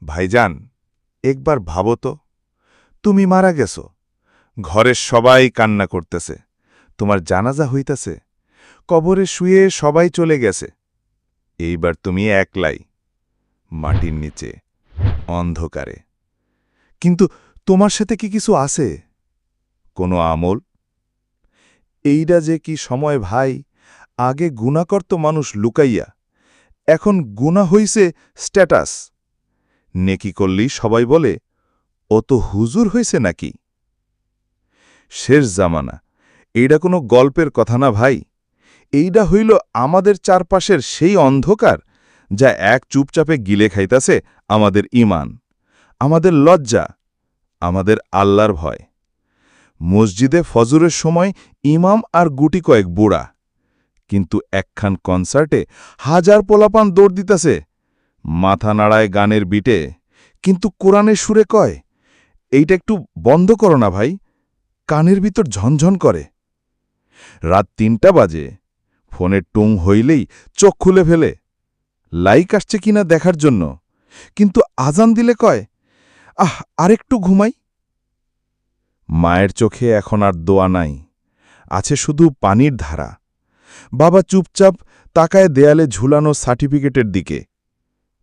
ভাইজান, একবার ভাবো তো, তুমি মারা গেছ, ঘরের সবাই কান্না করতেছে, তোমার জানাজা হইতাছে, কবরে শুয়ে সবাই চলে গেছে, এইবার তুমি একলাই মাটির নিচে অন্ধকারে। কিন্তু তোমার সাথে কি কিছু আছে? কোনো আমল? এইটা যে কি সময় ভাই! আগে গুনাহ করত মানুষ লুকাইয়া, এখন গুনাহ হইছে স্ট্যাটাস। নেকি করলেই সবাই বলে, ও তো হুজুর হইছে নাকি? শেষ জামানা, এইটা কোনো গল্পের কথা না ভাই, এইটা হইল আমাদের চারপাশের সেই অন্ধকার যা এক চুপচাপে গিলে খাইতাছে আমাদের ঈমান, আমাদের লজ্জা, আমাদের আল্লাহর ভয়। মসজিদে ফজরের সময় ইমাম আর গুটি কয়েক বুড়া, কিন্তু একখান কনসার্টে হাজার পোলাপান দৌড় দিতাছে, মাথা নাড়ায় গানের বিটে, কিন্তু কোরআনের সুরে কয়, এইটা একটু বন্ধ করো না ভাই, কানের ভিতর ঝনঝন করে। রাত ৩টা বাজে, ফোনের টুং হইলেই চোখ খুলে ফেলে, লাইক আসছে কিনা দেখার জন্য, কিন্তু আজান দিলে কয়, আরেকটু ঘুমাই। মায়ের চোখে এখন আর দোয়া নাই, আছে শুধু পানির ধারা। বাবা চুপচাপ তাকায় দেয়ালে ঝুলানো সার্টিফিকেটের দিকে,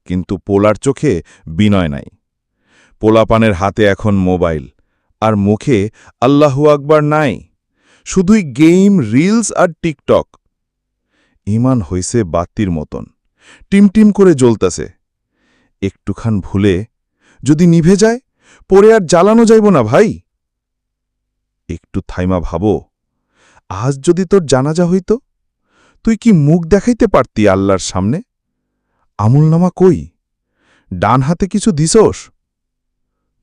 কিন্তু পোলার চোখে বিনয় নাই। পোলাপানের হাতে এখন মোবাইল, আর মুখে আল্লাহু আকবার নাই, শুধুই গেম, রিলস আর টিকটক। ঈমান হইছে বাত্তির মতন, টিমটিম করে জ্বলতাছে। একটুখান ভুলে যদি নিভে যায়, পরে আর জ্বালানো যাইব না ভাই। একটু থাইমা ভাবো, আজ যদি তোর জানাজা হইত, তুই কি মুখ দেখাইতে পারতি আল্লাহর সামনে? আমুলনামা কই? ডান হাতে কিছু দিছোস?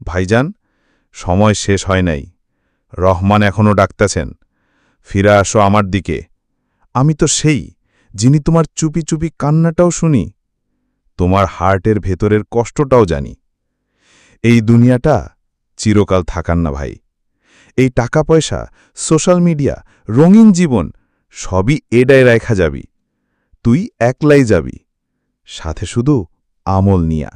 ভাইজান, সময় শেষ হয় নাই, রহমান এখনও ডাকতেছেন, ফিরে আসো আমার দিকে। আমি তো সেই, যিনি তোমার চুপি চুপি কান্নাটাও শুনি, তোমার হার্টের ভেতরের কষ্টটাও জানি। এই দুনিয়াটা চিরকাল থাকার না ভাই। এই টাকা পয়সা, সোশ্যাল মিডিয়া, রঙিন জীবন সবই এডায় রেখা যাবি, তুই একলাই যাবি, সাথে শুধু আমল নিয়া।